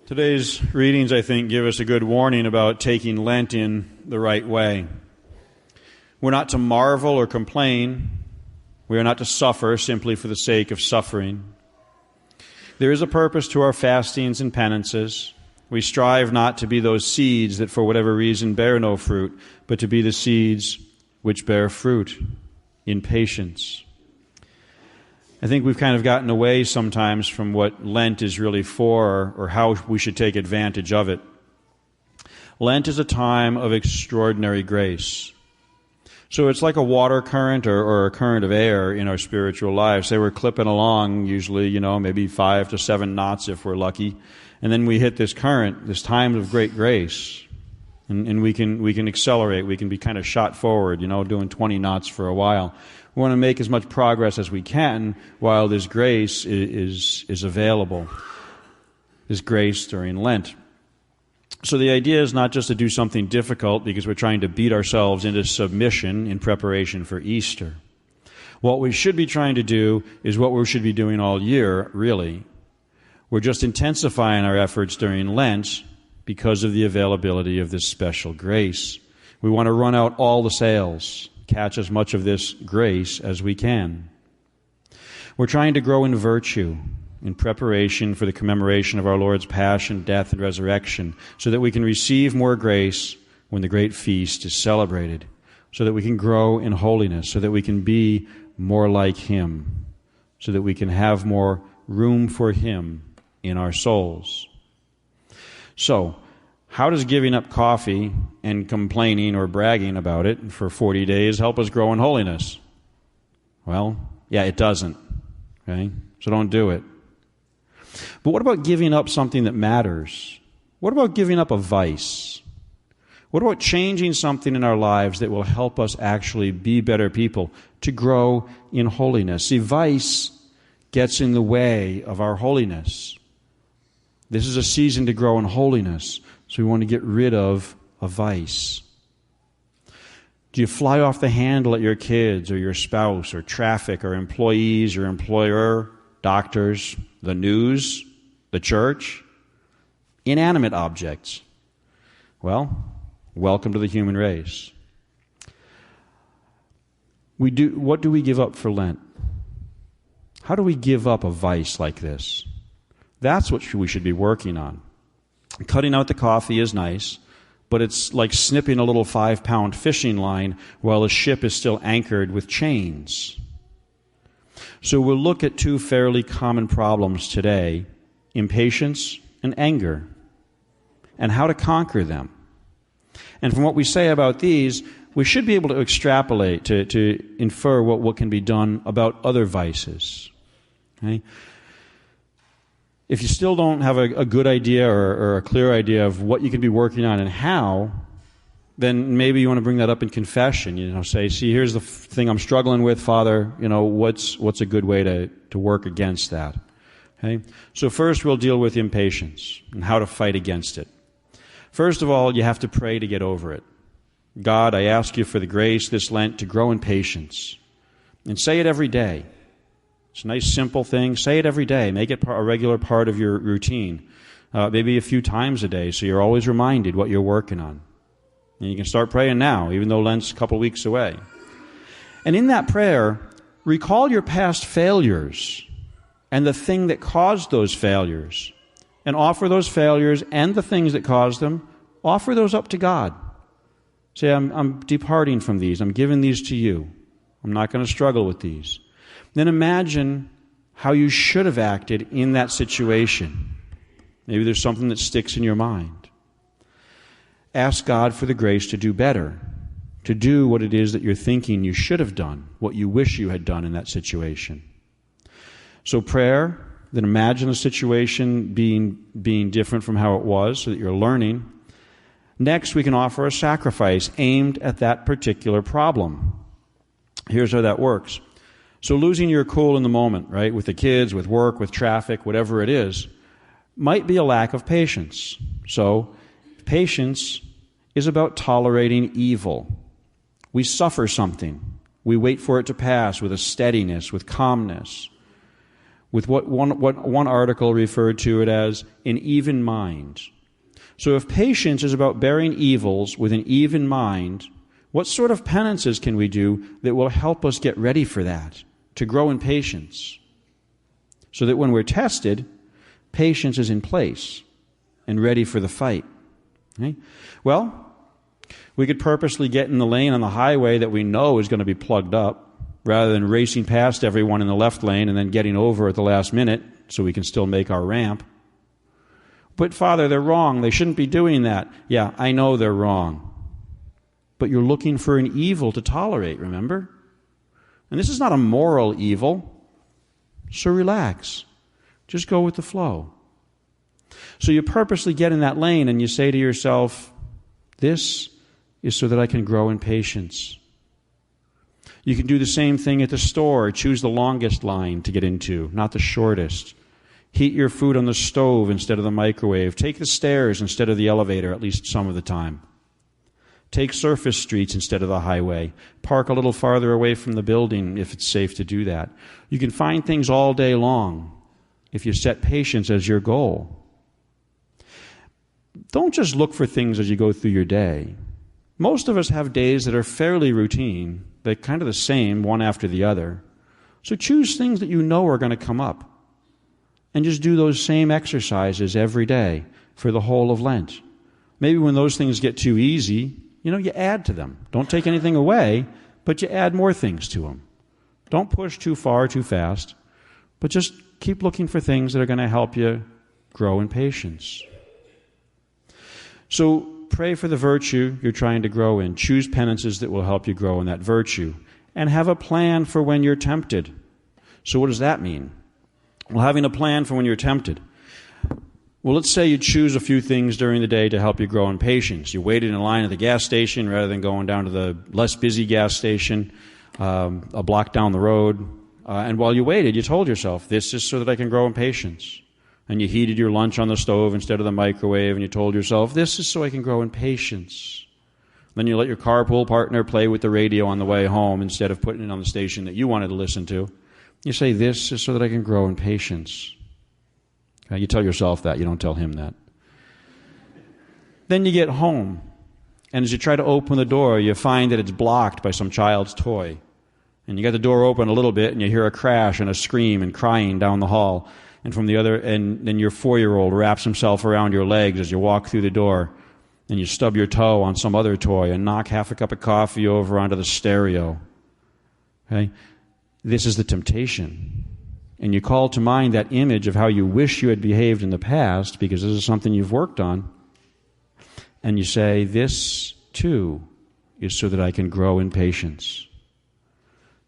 Today's readings, I think, give us a good warning about taking Lent in the right way. We're not to marvel or complain. We are not to suffer simply for the sake of suffering. There is a purpose to our fastings and penances. We strive not to be those seeds that for whatever reason bear no fruit, but to be the seeds which bear fruit in patience. I think we've kind of gotten away sometimes from what Lent is really for or how we should take advantage of it. Lent is a time of extraordinary grace. So it's like a water current or a current of air in our spiritual lives. Say we're clipping along, usually, maybe 5 to 7 knots if we're lucky. And then we hit this current, this time of great grace. And we can accelerate. We can be kind of shot forward, doing 20 knots for a while. We want to make as much progress as we can while this grace is available, this grace during Lent. So the idea is not just to do something difficult because we're trying to beat ourselves into submission in preparation for Easter. What we should be trying to do is what we should be doing all year, really. We're just intensifying our efforts during Lent because of the availability of this special grace. We want to run out all the sails, catch as much of this grace as we can. We're trying to grow in virtue in preparation for the commemoration of our Lord's passion, death, and resurrection, so that we can receive more grace when the great feast is celebrated, so that we can grow in holiness, so that we can be more like Him, so that we can have more room for Him in our souls. So, how does giving up coffee and complaining or bragging about it for 40 days help us grow in holiness? Well, yeah, it doesn't. Okay? So don't do it. But what about giving up something that matters? What about giving up a vice? What about changing something in our lives that will help us actually be better people, to grow in holiness? See, vice gets in the way of our holiness. This is a season to grow in holiness, so we want to get rid of a vice. Do you fly off the handle at your kids or your spouse or traffic or employees, your employer, doctors, the news, the church? Inanimate objects. Well, welcome to the human race. What do we give up for Lent? How do we give up a vice like this? That's what we should be working on. Cutting out the coffee is nice, but it's like snipping a little 5-pound fishing line while the ship is still anchored with chains. So we'll look at 2 fairly common problems today, impatience and anger, and how to conquer them. And from what we say about these, we should be able to extrapolate, to infer what can be done about other vices. Okay? If you still don't have a good idea or a clear idea of what you can be working on and how, then maybe you want to bring that up in confession. Say, see, here's the thing I'm struggling with, Father. What's a good way to work against that? Okay? So first we'll deal with impatience and how to fight against it. First of all, you have to pray to get over it. God, I ask you for the grace this Lent to grow in patience. And say it every day. It's a nice, simple thing. Say it every day. Make it a regular part of your routine. Maybe a few times a day, so you're always reminded what you're working on. And you can start praying now, even though Lent's a couple weeks away. And in that prayer, recall your past failures and the thing that caused those failures. And offer those failures and the things that caused them, offer those up to God. Say, I'm departing from these. I'm giving these to you. I'm not going to struggle with these. Then imagine how you should have acted in that situation. Maybe there's something that sticks in your mind. Ask God for the grace to do better, to do what it is that you're thinking you should have done, what you wish you had done in that situation. So prayer, then imagine a situation being different from how it was so that you're learning. Next, we can offer a sacrifice aimed at that particular problem. Here's how that works. So losing your cool in the moment, right, with the kids, with work, with traffic, whatever it is, might be a lack of patience. So patience is about tolerating evil. We suffer something. We wait for it to pass with a steadiness, with calmness. with what one article referred to it as an even mind. So if patience is about bearing evils with an even mind, what sort of penances can we do that will help us get ready for that, to grow in patience? So that when we're tested, patience is in place and ready for the fight. Okay? Well, we could purposely get in the lane on the highway that we know is going to be plugged up, rather than racing past everyone in the left lane and then getting over at the last minute so we can still make our ramp. But Father, they're wrong. They shouldn't be doing that. Yeah, I know they're wrong. But you're looking for an evil to tolerate, remember? And this is not a moral evil. So relax. Just go with the flow. So you purposely get in that lane and you say to yourself, this is so that I can grow in patience. You can do the same thing at the store. Choose the longest line to get into, not the shortest. Heat your food on the stove instead of the microwave. Take the stairs instead of the elevator, at least some of the time. Take surface streets instead of the highway. Park a little farther away from the building if it's safe to do that. You can find things all day long if you set patience as your goal. Don't just look for things as you go through your day. Most of us have days that are fairly routine. They're kind of the same, one after the other. So choose things that you know are going to come up. And just do those same exercises every day for the whole of Lent. Maybe when those things get too easy, you add to them. Don't take anything away, but you add more things to them. Don't push too far, too fast, but just keep looking for things that are going to help you grow in patience. So pray for the virtue you're trying to grow in. Choose penances that will help you grow in that virtue. And have a plan for when you're tempted. So what does that mean? Well, having a plan for when you're tempted. Well, let's say you choose a few things during the day to help you grow in patience. You waited in line at the gas station rather than going down to the less busy gas station a block down the road. And while you waited, you told yourself, this is so that I can grow in patience. And you heated your lunch on the stove instead of the microwave, and you told yourself, this is so I can grow in patience. Then you let your carpool partner play with the radio on the way home instead of putting it on the station that you wanted to listen to. You say, this is so that I can grow in patience. Okay, you tell yourself that, you don't tell him that. Then you get home, and as you try to open the door, you find that it's blocked by some child's toy. And you got the door open a little bit, and you hear a crash and a scream and crying down the hall. And from the other, and then your 4-year-old wraps himself around your legs as you walk through the door, and you stub your toe on some other toy and knock half a cup of coffee over onto the stereo. Okay? This is the temptation. And you call to mind that image of how you wish you had behaved in the past, because this is something you've worked on. And you say, this too is so that I can grow in patience.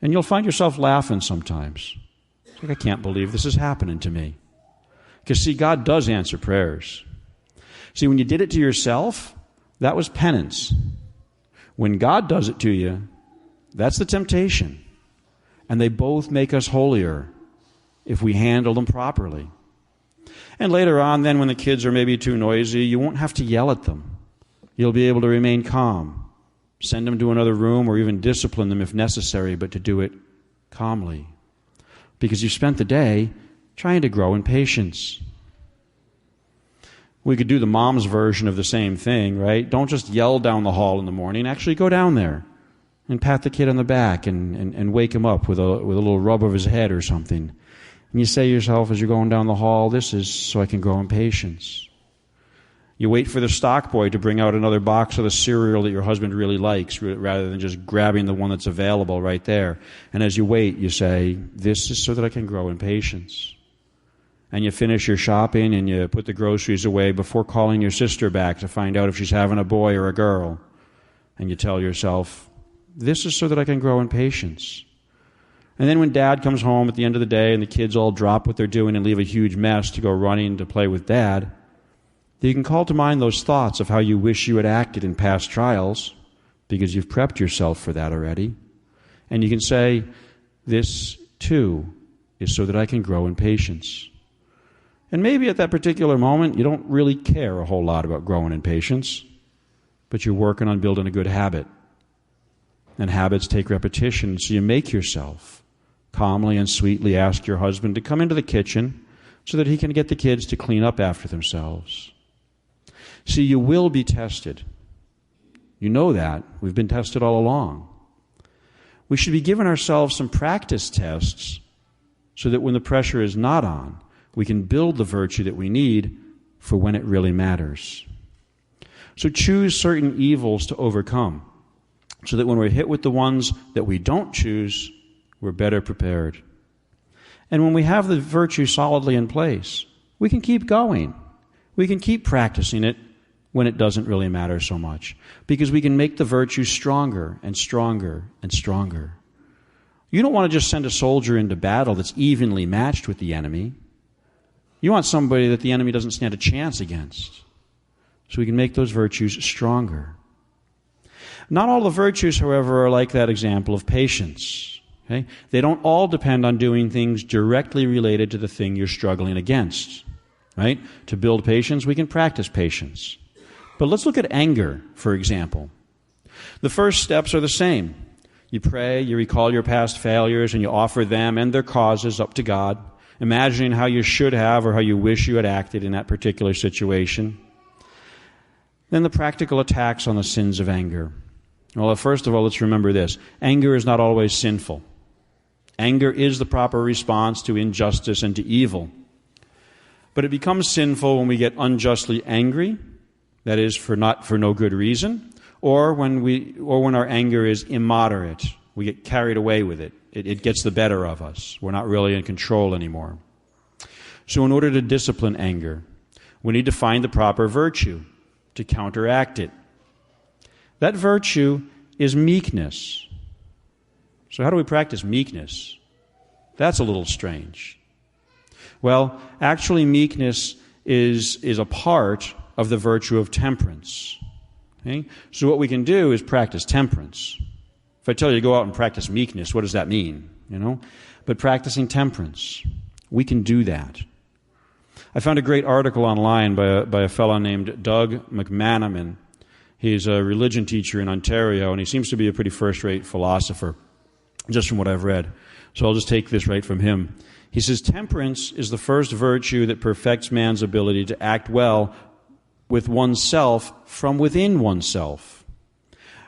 And you'll find yourself laughing sometimes. It's like, I can't believe this is happening to me. Because, see, God does answer prayers. See, when you did it to yourself, that was penance. When God does it to you, that's the temptation. And they both make us holier if we handle them properly. And later on, then, when the kids are maybe too noisy, you won't have to yell at them. You'll be able to remain calm. Send them to another room or even discipline them if necessary, but to do it calmly. Because you spent the day trying to grow in patience. We could do the mom's version of the same thing, right? Don't just yell down the hall in the morning. Actually go down there and pat the kid on the back and wake him up with a little rub of his head or something. And you say to yourself as you're going down the hall, this is so I can grow in patience. You wait for the stock boy to bring out another box of the cereal that your husband really likes, rather than just grabbing the one that's available right there. And as you wait, you say, this is so that I can grow in patience. And you finish your shopping and you put the groceries away before calling your sister back to find out if she's having a boy or a girl. And you tell yourself, this is so that I can grow in patience. And then when Dad comes home at the end of the day and the kids all drop what they're doing and leave a huge mess to go running to play with Dad, you can call to mind those thoughts of how you wish you had acted in past trials, because you've prepped yourself for that already. And you can say, this too is so that I can grow in patience. And maybe at that particular moment, you don't really care a whole lot about growing in patience, but you're working on building a good habit. And habits take repetition, so you make yourself calmly and sweetly ask your husband to come into the kitchen so that he can get the kids to clean up after themselves. See, you will be tested. You know that. We've been tested all along. We should be giving ourselves some practice tests so that when the pressure is not on, we can build the virtue that we need for when it really matters. So choose certain evils to overcome so that when we're hit with the ones that we don't choose, we're better prepared. And when we have the virtue solidly in place, we can keep going. We can keep practicing it when it doesn't really matter so much, because we can make the virtue stronger and stronger and stronger. You don't want to just send a soldier into battle that's evenly matched with the enemy. You want somebody that the enemy doesn't stand a chance against, so we can make those virtues stronger. Not all the virtues, however, are like that example of patience. Okay? They don't all depend on doing things directly related to the thing you're struggling against. Right? To build patience, we can practice patience. But let's look at anger, for example. The first steps are the same. You pray, you recall your past failures, and you offer them and their causes up to God, imagining how you should have or how you wish you had acted in that particular situation. Then the practical attacks on the sins of anger. Well, first of all, let's remember this. Anger is not always sinful. Anger is the proper response to injustice and to evil. But it becomes sinful when we get unjustly angry, that is, for no good reason, or when our anger is immoderate. We get carried away with it. It gets the better of us. We're not really in control anymore. So in order to discipline anger, we need to find the proper virtue to counteract it. That virtue is meekness. So how do we practice meekness? That's a little strange. Well, actually meekness is a part of the virtue of temperance. Okay? So what we can do is practice temperance. If I tell you to go out and practice meekness, what does that mean? But practicing temperance, we can do that. I found a great article online by a fellow named Doug McManaman. He's a religion teacher in Ontario, and he seems to be a pretty first-rate philosopher, just from what I've read. So I'll just take this right from him. He says, temperance is the first virtue that perfects man's ability to act well with oneself from within oneself.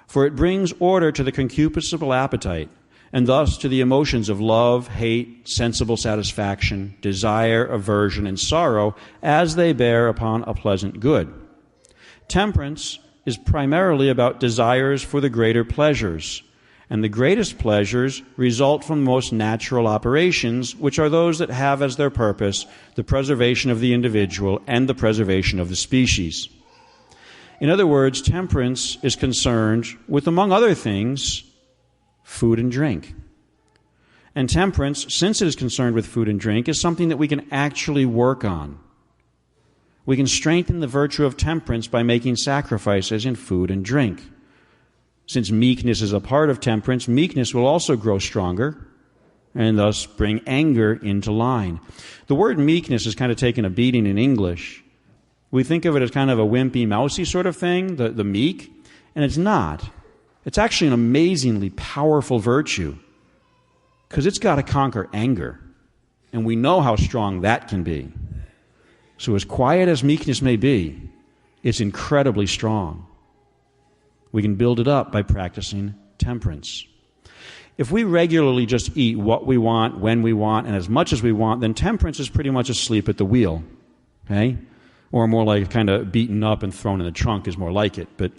For it brings order to the concupiscible appetite, and thus to the emotions of love, hate, sensible satisfaction, desire, aversion, and sorrow, as they bear upon a pleasant good. Temperance is primarily about desires for the greater pleasures, and the greatest pleasures result from the most natural operations, which are those that have as their purpose the preservation of the individual and the preservation of the species. In other words, temperance is concerned with, among other things, food and drink. And temperance, since it is concerned with food and drink, is something that we can actually work on. We can strengthen the virtue of temperance by making sacrifices in food and drink. Since meekness is a part of temperance, meekness will also grow stronger and thus bring anger into line. The word meekness is kind of taken a beating in English. We think of it as kind of a wimpy, mousy sort of thing, the meek, and it's not. It's actually an amazingly powerful virtue because it's got to conquer anger, and we know how strong that can be. So as quiet as meekness may be, it's incredibly strong. We can build it up by practicing temperance. If we regularly just eat what we want, when we want, and as much as we want, then temperance is pretty much asleep at the wheel. Okay? Or more like kind of beaten up and thrown in the trunk is more like it. But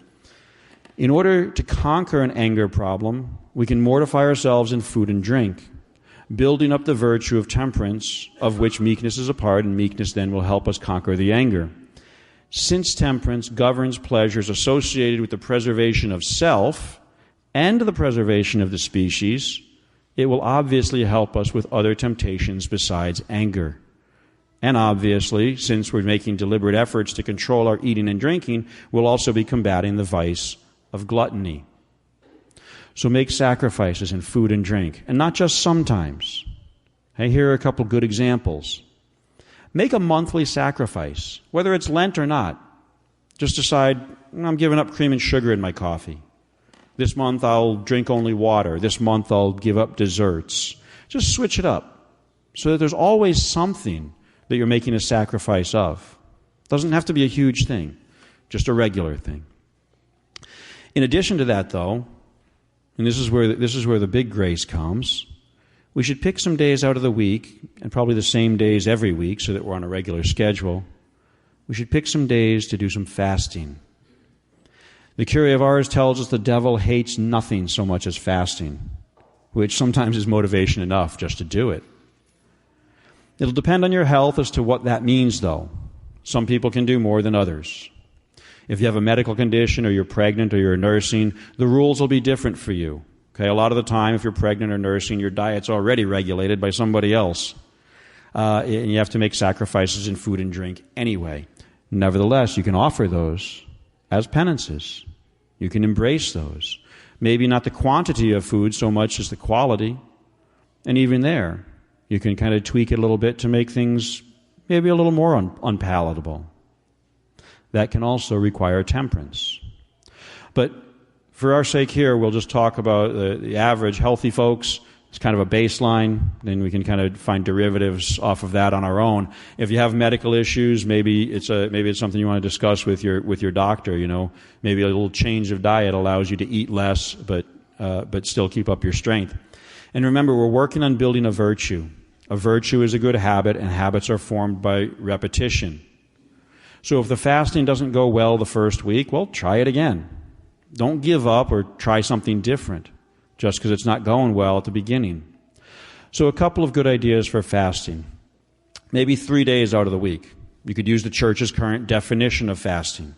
in order to conquer an anger problem, we can mortify ourselves in food and drink, building up the virtue of temperance, of which meekness is a part, and meekness then will help us conquer the anger. Since temperance governs pleasures associated with the preservation of self and the preservation of the species, it will obviously help us with other temptations besides anger. And obviously, since we're making deliberate efforts to control our eating and drinking, we'll also be combating the vice of gluttony. So make sacrifices in food and drink, and not just sometimes. Hey, here are a couple good examples. Make a monthly sacrifice, whether it's Lent or not. Just decide, I'm giving up cream and sugar in my coffee. This month I'll drink only water. This month I'll give up desserts. Just switch it up so that there's always something that you're making a sacrifice of. Doesn't have to be a huge thing, just a regular thing. In addition to that, though, and this is where the big grace comes, we should pick some days out of the week, and probably the same days every week so that we're on a regular schedule. We should pick some days to do some fasting. The Curé of Ars tells us the devil hates nothing so much as fasting, which sometimes is motivation enough just to do it. It'll depend on your health as to what that means, though. Some people can do more than others. If you have a medical condition or you're pregnant or you're nursing, the rules will be different for you. Okay, a lot of the time, if you're pregnant or nursing, your diet's already regulated by somebody else. And you have to make sacrifices in food and drink anyway. Nevertheless, you can offer those as penances. You can embrace those. Maybe not the quantity of food so much as the quality. And even there, you can kind of tweak it a little bit to make things maybe a little more unpalatable. That can also require temperance. But for our sake here, we'll just talk about the average healthy folks. It's kind of a baseline. Then we can kind of find derivatives off of that on our own. If you have medical issues, maybe it's something you want to discuss with your doctor. Maybe a little change of diet allows you to eat less, but still keep up your strength. And remember, we're working on building a virtue. A virtue is a good habit, and habits are formed by repetition. So if the fasting doesn't go well the first week, well, try it again. Don't give up or try something different just because it's not going well at the beginning. So a couple of good ideas for fasting. Maybe 3 days out of the week. You could use the Church's current definition of fasting.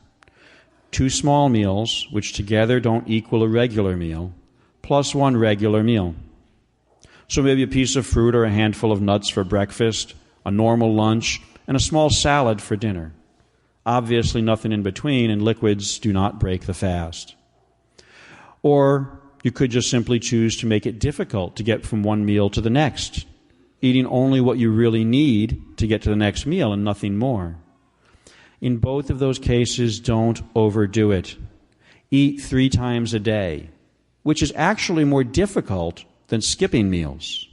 2 small meals, which together don't equal a regular meal, plus 1 regular meal. So maybe a piece of fruit or a handful of nuts for breakfast, a normal lunch, and a small salad for dinner. Obviously nothing in between, and liquids do not break the fast. Or you could just simply choose to make it difficult to get from one meal to the next, eating only what you really need to get to the next meal and nothing more. In both of those cases, don't overdo it. Eat 3 times a day, which is actually more difficult than skipping meals.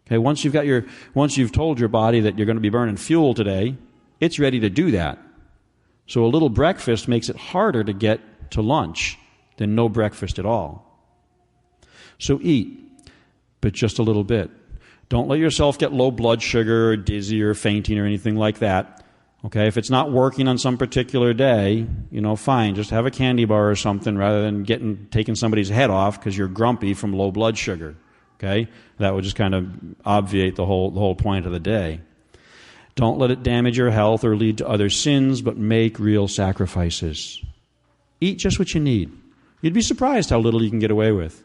Okay, once you've told your body that you're going to be burning fuel today, it's ready to do that. So a little breakfast makes it harder to get to lunch than no breakfast at all. So eat, but just a little bit. Don't let yourself get low blood sugar or dizzy or fainting or anything like that. Okay, if it's not working on some particular day, fine, just have a candy bar or something rather than taking somebody's head off because you're grumpy from low blood sugar. Okay, that would just kind of obviate the whole point of the day. Don't let it damage your health or lead to other sins, but make real sacrifices. Eat just what you need. You'd be surprised how little you can get away with.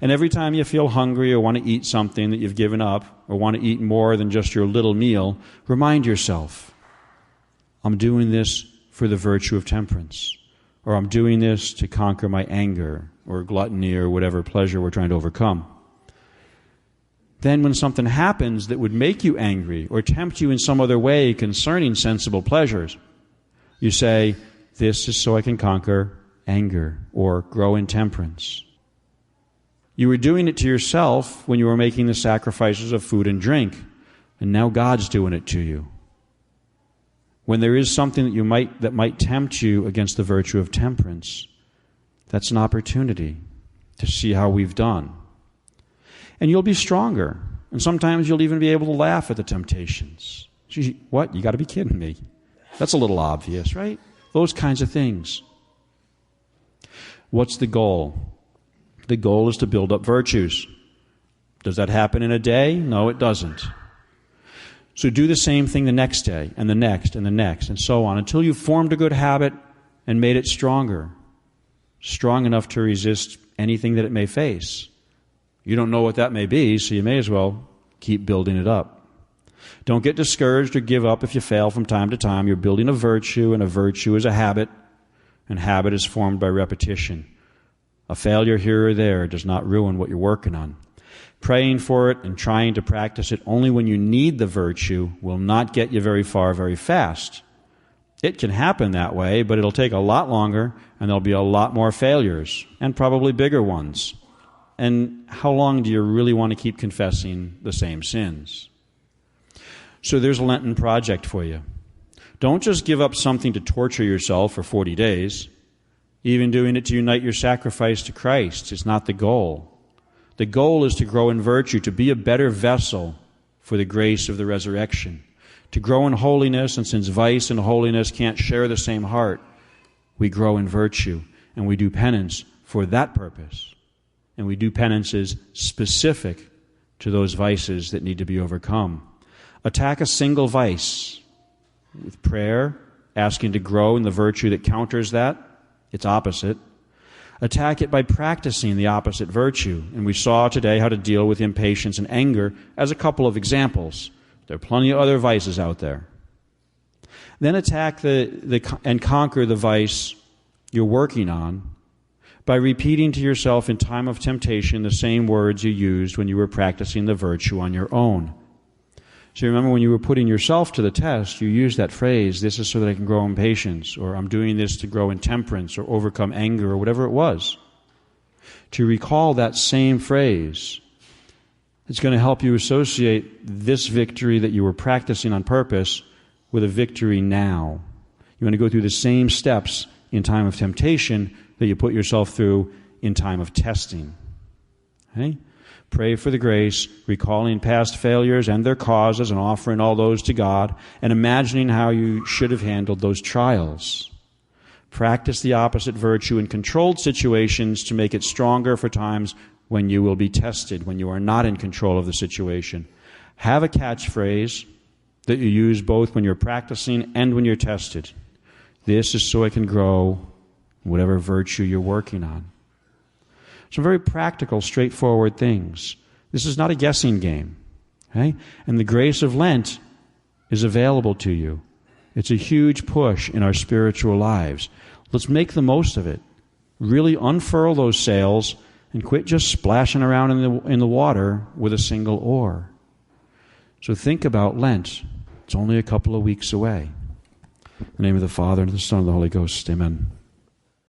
And every time you feel hungry or want to eat something that you've given up or want to eat more than just your little meal, remind yourself, I'm doing this for the virtue of temperance, or I'm doing this to conquer my anger or gluttony or whatever pleasure we're trying to overcome. Then when something happens that would make you angry or tempt you in some other way concerning sensible pleasures, you say, this is so I can conquer anger or grow in temperance. You were doing it to yourself when you were making the sacrifices of food and drink, and now God's doing it to you. When there is something that might tempt you against the virtue of temperance, that's an opportunity to see how we've done. And you'll be stronger. And sometimes you'll even be able to laugh at the temptations. What? You got to be kidding me. That's a little obvious, right? Those kinds of things. What's the goal? The goal is to build up virtues. Does that happen in a day? No, it doesn't. So do the same thing the next day, and the next, and the next, and so on, until you've formed a good habit and made it stronger. Strong enough to resist anything that it may face. You don't know what that may be, so you may as well keep building it up. Don't get discouraged or give up if you fail from time to time. You're building a virtue, and a virtue is a habit, and habit is formed by repetition. A failure here or there does not ruin what you're working on. Praying for it and trying to practice it only when you need the virtue will not get you very far very fast. It can happen that way, but it'll take a lot longer, and there'll be a lot more failures, and probably bigger ones. And how long do you really want to keep confessing the same sins? So there's a Lenten project for you. Don't just give up something to torture yourself for 40 days. Even doing it to unite your sacrifice to Christ is not the goal. The goal is to grow in virtue, to be a better vessel for the grace of the resurrection, to grow in holiness, and since vice and holiness can't share the same heart, we grow in virtue, and we do penance for that purpose. And we do penances specific to those vices that need to be overcome. Attack a single vice with prayer, asking to grow in the virtue that counters that, its opposite. Attack it by practicing the opposite virtue. And we saw today how to deal with impatience and anger as a couple of examples. There are plenty of other vices out there. Then attack and conquer the vice you're working on by repeating to yourself in time of temptation the same words you used when you were practicing the virtue on your own. So you remember when you were putting yourself to the test, you used that phrase, this is so that I can grow in patience, or I'm doing this to grow in temperance, or overcome anger, or whatever it was. To recall that same phrase, it's going to help you associate this victory that you were practicing on purpose with a victory now. You want to go through the same steps in time of temptation that you put yourself through in time of testing. Okay? Pray for the grace, recalling past failures and their causes and offering all those to God, and imagining how you should have handled those trials. Practice the opposite virtue in controlled situations to make it stronger for times when you will be tested, when you are not in control of the situation. Have a catchphrase that you use both when you're practicing and when you're tested. This is so I can grow in whatever virtue you're working on. Some very practical, straightforward things. This is not a guessing game. Okay? And the grace of Lent is available to you. It's a huge push in our spiritual lives. Let's make the most of it. Really unfurl those sails and quit just splashing around in the water with a single oar. So think about Lent. It's only a couple of weeks away. In the name of the Father, and of the Son, and of the Holy Ghost. Amen.